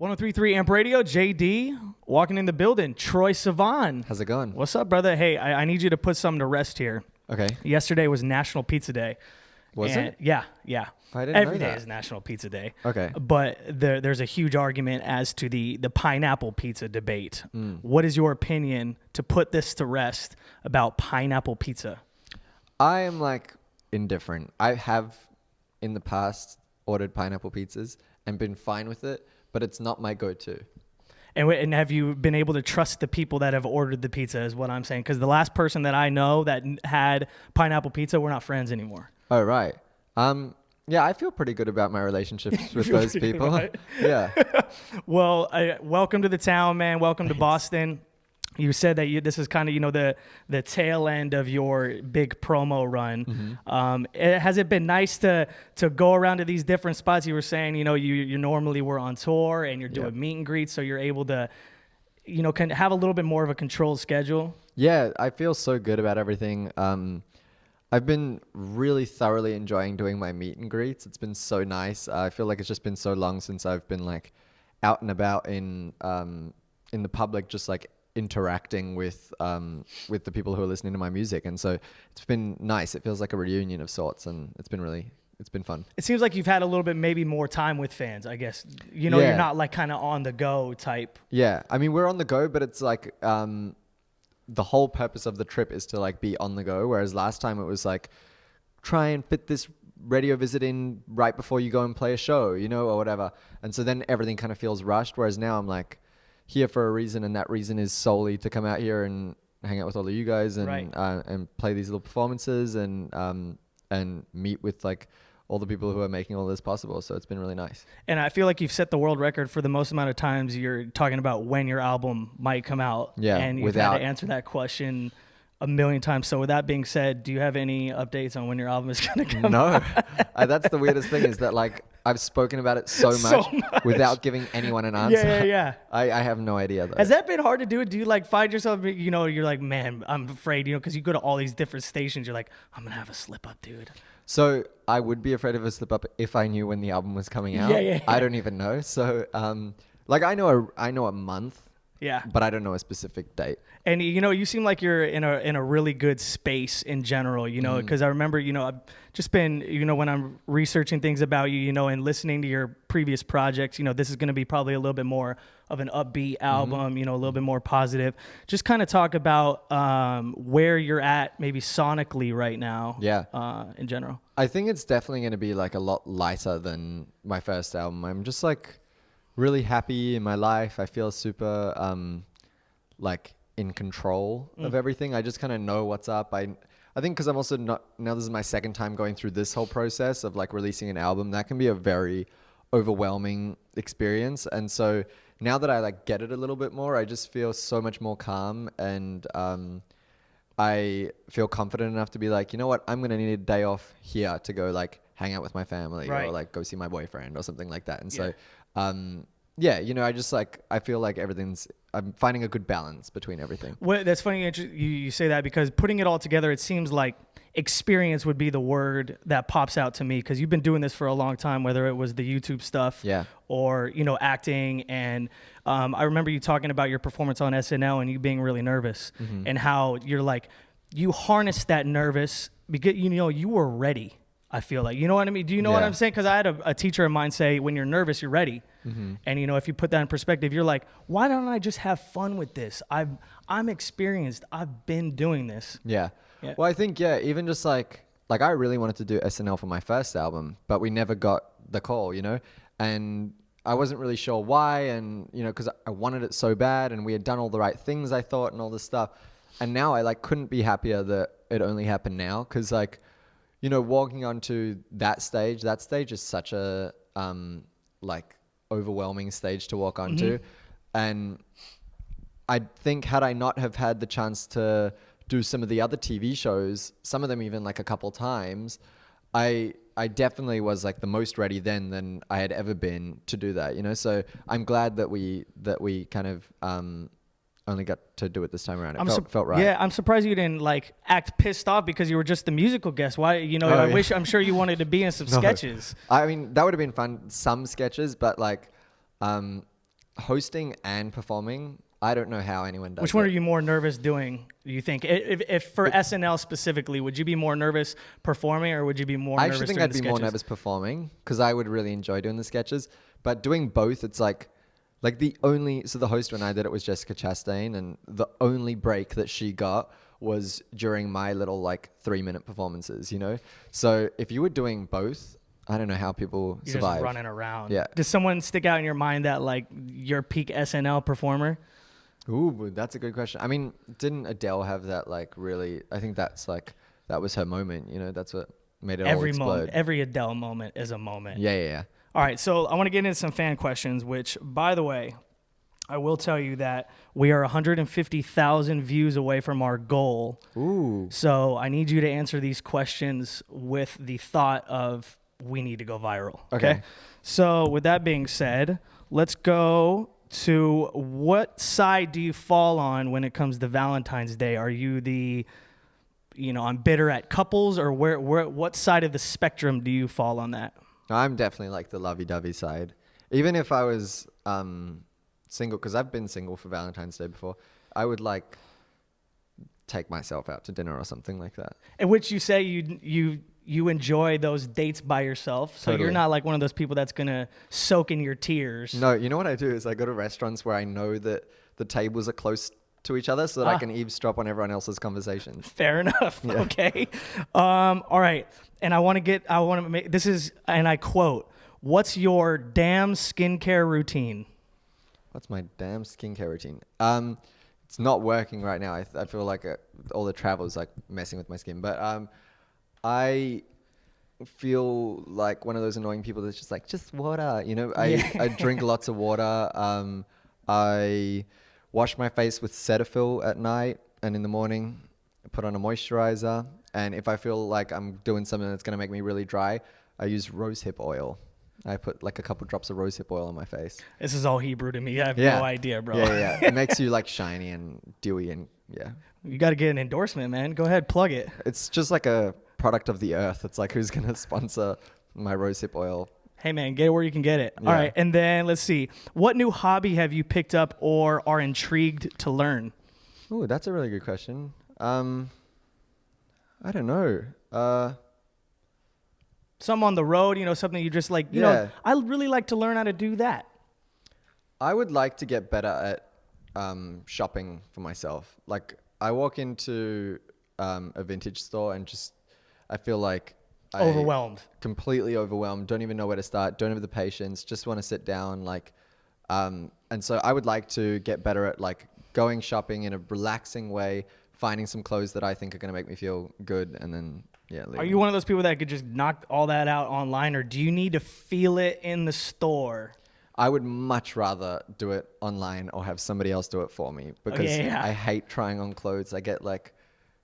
103.3 Amp Radio, JD, walking in the building. Troye Sivan. How's it going? What's up, brother? Hey, I need you to put something to rest here. Okay. Yesterday was National Pizza Day. Was it? Yeah. I didn't Every know day that. is National Pizza Day. Okay. But there's a huge argument as to the pineapple pizza debate. What is your opinion, to put this to rest, about pineapple pizza? I am indifferent. I have in the past ordered pineapple pizzas and been fine with it, but it's not my go-to. And have you been able to trust the people that have ordered the pizza, is what I'm saying? Because the last person that I know that had pineapple pizza, we're not friends anymore. Oh, right. Yeah, I feel pretty good about my relationships with those people. Right? Yeah. Well, welcome to the town, man. Welcome to Boston. You said that this is kind of, the tail end of your big promo run. Has it been nice to go around to these different spots? You were saying, you normally were on tour and you're doing meet and greets, so you're able to, can have a little bit more of a controlled schedule. Yeah, I feel so good about everything. I've been really thoroughly enjoying doing my meet and greets. It's been so nice. I feel like it's just been so long since I've been out and about in the public, just interacting with the people who are listening to my music. And so it's been nice. It feels like a reunion of sorts, and it's been fun. It seems like you've had a little bit maybe more time with fans, I guess. You're not kind of on the go type. Yeah. I mean, we're on the go, but it's the whole purpose of the trip is to be on the go. Whereas last time it was try and fit this radio visit in right before you go and play a show, or whatever. And so then everything kind of feels rushed. Whereas now I'm here for a reason, and that reason is solely to come out here and hang out with all of you guys and right. And play these little performances and meet with all the people who are making all this possible. So it's been really nice. And I feel like you've set the world record for the most amount of times you're talking about when your album might come out. Yeah. And you've had to answer that question a million times. So with that being said, do you have any updates on when your album is going to come out? No. That's the weirdest thing, is that I've spoken about it so much without giving anyone an answer. Yeah. I have no idea though. Has that been hard to do? Do you find yourself, you're like, man, I'm afraid, because you go to all these different stations. You're like, I'm going to have a slip up, dude. So I would be afraid of a slip up if I knew when the album was coming out. Yeah. I don't even know. So I know a month. Yeah. But I don't know a specific date. And you seem like you're in a really good space in general, because I remember, I've just been, when I'm researching things about you, and listening to your previous projects, this is going to be probably a little bit more of an upbeat album, a little bit more positive. Just kind of talk about where you're at maybe sonically right now. Yeah. In general. I think it's definitely going to be a lot lighter than my first album. I'm just really happy in my life. I feel super in control of everything. I just kind of know what's up. I think because I'm also now this is my second time going through this whole process of releasing an album. That can be a very overwhelming experience. And so now that I get it a little bit more, I just feel so much more calm, and I feel confident enough to be you know what, I'm going to need a day off here to go hang out with my family, right. or go see my boyfriend or something like that. And so I just I feel I'm finding a good balance between everything. Well, that's funny you say that, because putting it all together, it seems like experience would be the word that pops out to me, because you've been doing this for a long time, whether it was the YouTube stuff or, acting. And I remember you talking about your performance on SNL and you being really nervous, and how you're you harnessed that nervous because, you were ready. I feel you know what I mean? Do you know what I'm saying? Because I had a teacher of mine say, when you're nervous, you're ready. And, if you put that in perspective, you're why don't I just have fun with this? I'm experienced. I've been doing this. Yeah. Well, I think, even just I really wanted to do SNL for my first album, but we never got the call, and I wasn't really sure why. And, because I wanted it so bad, and we had done all the right things, I thought, and all this stuff. And now I couldn't be happier that it only happened now. Cause walking onto that stage is such a, overwhelming stage to walk onto. And I think had I not have had the chance to do some of the other TV shows, some of them even a couple times, I definitely was the most ready then than I had ever been to do that, so I'm glad that we kind of only got to do it this time around. It felt right. Yeah, I'm surprised you didn't act pissed off because you were just the musical guest. Why? I'm sure you wanted to be in some sketches. I mean, that would have been fun. Some sketches, but hosting and performing, I don't know how anyone does. Which one are you more nervous doing, do you think? If for SNL specifically, would you be more nervous performing or would you be more nervous doing the sketches? I actually think I'd be more nervous performing because I would really enjoy doing the sketches. But doing both, it's like the host when I did it was Jessica Chastain, and the only break that she got was during my little like 3-minute performances, you know? So if you were doing both, I don't know how people survive. You're just running around. Yeah. Does someone stick out in your mind that like your peak SNL performer? Ooh, that's a good question. I mean, didn't Adele have that like really, I think that's like, that was her moment, you know? That's what made it all explode. Every Adele moment is a moment. Yeah. All right, so I want to get into some fan questions, which, by the way, I will tell you that we are 150,000 views away from our goal. Ooh. So I need you to answer these questions with the thought of we need to go viral. Okay. So with that being said, let's go to what side do you fall on when it comes to Valentine's Day? Are you I'm bitter at couples, or what side of the spectrum do you fall on that? I'm definitely like the lovey-dovey side. Even if I was single, because I've been single for Valentine's Day before, I would like take myself out to dinner or something like that. In which you say you enjoy those dates by yourself, so Totally. You're not like one of those people that's gonna soak in your tears. No, you know what I do is I go to restaurants where I know that the tables are close to each other, so that I can eavesdrop on everyone else's conversations. Fair enough. Yeah. Okay. All right. And I want to make this is, and I quote, "What's your damn skincare routine?" What's my damn skincare routine? It's not working right now. I feel like all the travel is like messing with my skin. But I feel like one of those annoying people that's just like, just water. You know, I drink lots of water. I wash my face with Cetaphil at night, and in the morning I put on a moisturizer. And if I feel like I'm doing something that's going to make me really dry, I use rosehip oil. I put like a couple drops of rosehip oil on my face. This is all Hebrew to me. I have no idea, bro. Yeah. It makes you like shiny and dewy and yeah. You got to get an endorsement, man. Go ahead, plug it. It's just like a product of the earth. It's like, who's going to sponsor my rosehip oil? Hey, man, get it where you can get it. Yeah. All right. And then let's see. What new hobby have you picked up or are intrigued to learn? Ooh, that's a really good question. I don't know. Some on the road, something you just like, I really like to learn how to do that. I would like to get better at shopping for myself. Like I walk into a vintage store and just, I feel like overwhelmed, completely overwhelmed. Don't even know where to start. Don't have the patience. Just want to sit down. And so I would like to get better at like going shopping in a relaxing way, finding some clothes that I think are going to make me feel good, and then leaving. Are you one of those people that could just knock all that out online, or do you need to feel it in the store? I would much rather do it online or have somebody else do it for me, because I hate trying on clothes. I get like,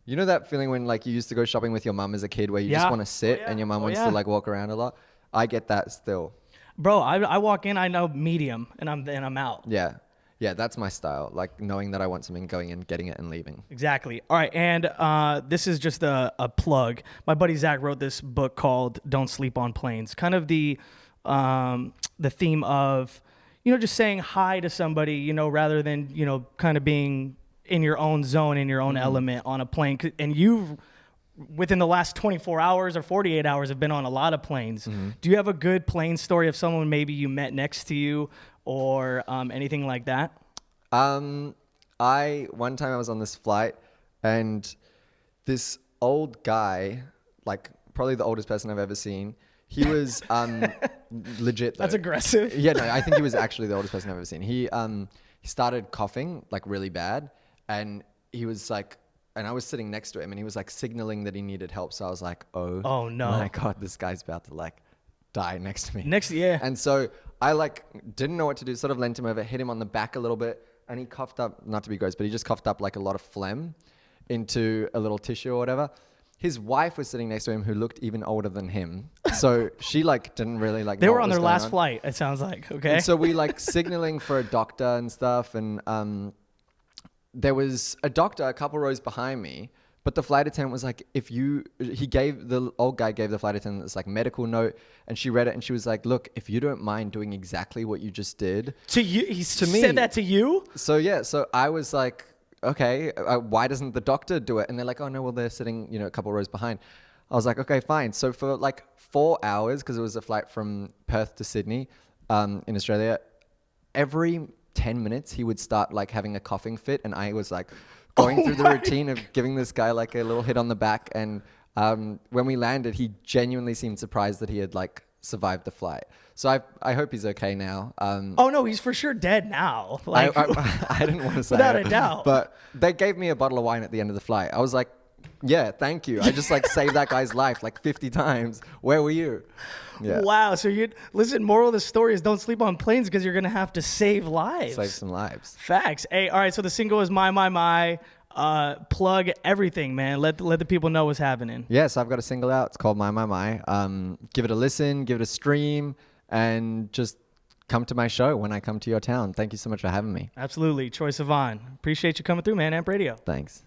that feeling when like you used to go shopping with your mum as a kid where you just want to sit and your mum wants to like walk around a lot. I get that still. Bro, I walk in, I know medium, and I'm out. Yeah, that's my style. Like knowing that I want something, going in, getting it, and leaving. Exactly. All right, and this is just a plug. My buddy Zach wrote this book called "Don't Sleep on Planes." Kind of the theme of, just saying hi to somebody, rather than kind of being in your own zone, in your own element on a plane. And you've, within the last 24 hours or 48 hours, have been on a lot of planes. Do you have a good plane story of someone maybe you met next to you, or anything like that? One time I was on this flight, and this old guy, like probably the oldest person I've ever seen, he was legit though. That's aggressive. Yeah, no, I think he was actually the oldest person I've ever seen. He started coughing like really bad, and he was like, and I was sitting next to him, and he was like signaling that he needed help. So I was like, oh no, my God, this guy's about to like die next to me. Yeah. And so I like didn't know what to do, sort of leant him over, hit him on the back a little bit, and he coughed up, not to be gross, but he just coughed up like a lot of phlegm into a little tissue or whatever. His wife was sitting next to him, who looked even older than him. So she like didn't really like They know were what on was their going last on. flight, it sounds like. Okay. And so we like signaling for a doctor and stuff, and there was a doctor a couple rows behind me, But the flight attendant was like, the old guy gave the flight attendant this like medical note, and she read it and she was like, look, if you don't mind doing exactly what you just did. To you? He said that to you? So yeah, so I was like, okay, why doesn't the doctor do it? And they're like, oh no, well they're sitting, a couple rows behind. I was like, okay, fine. So for like 4 hours, because it was a flight from Perth to Sydney in Australia, every 10 minutes he would start like having a coughing fit, and I was like going through the routine of giving this guy like a little hit on the back. And when we landed, he genuinely seemed surprised that he had like survived the flight. So I hope he's okay now. Oh no, he's for sure dead now. Like I didn't want to say without it, a doubt. but they gave me a bottle of wine at the end of the flight. I was like, yeah, thank you. I just like saved that guy's life like 50 times. Where were you? Yeah. Wow. So listen, moral of the story is don't sleep on planes because you're going to have to save lives. Save some lives. Facts. Hey, all right. So the single is My. Plug everything, man. Let the people know what's happening. Yes, I've got a single out. It's called My. Give it a listen, give it a stream, and just come to my show when I come to your town. Thank you so much for having me. Absolutely. Troye Sivan. Appreciate you coming through, man. Amp Radio. Thanks.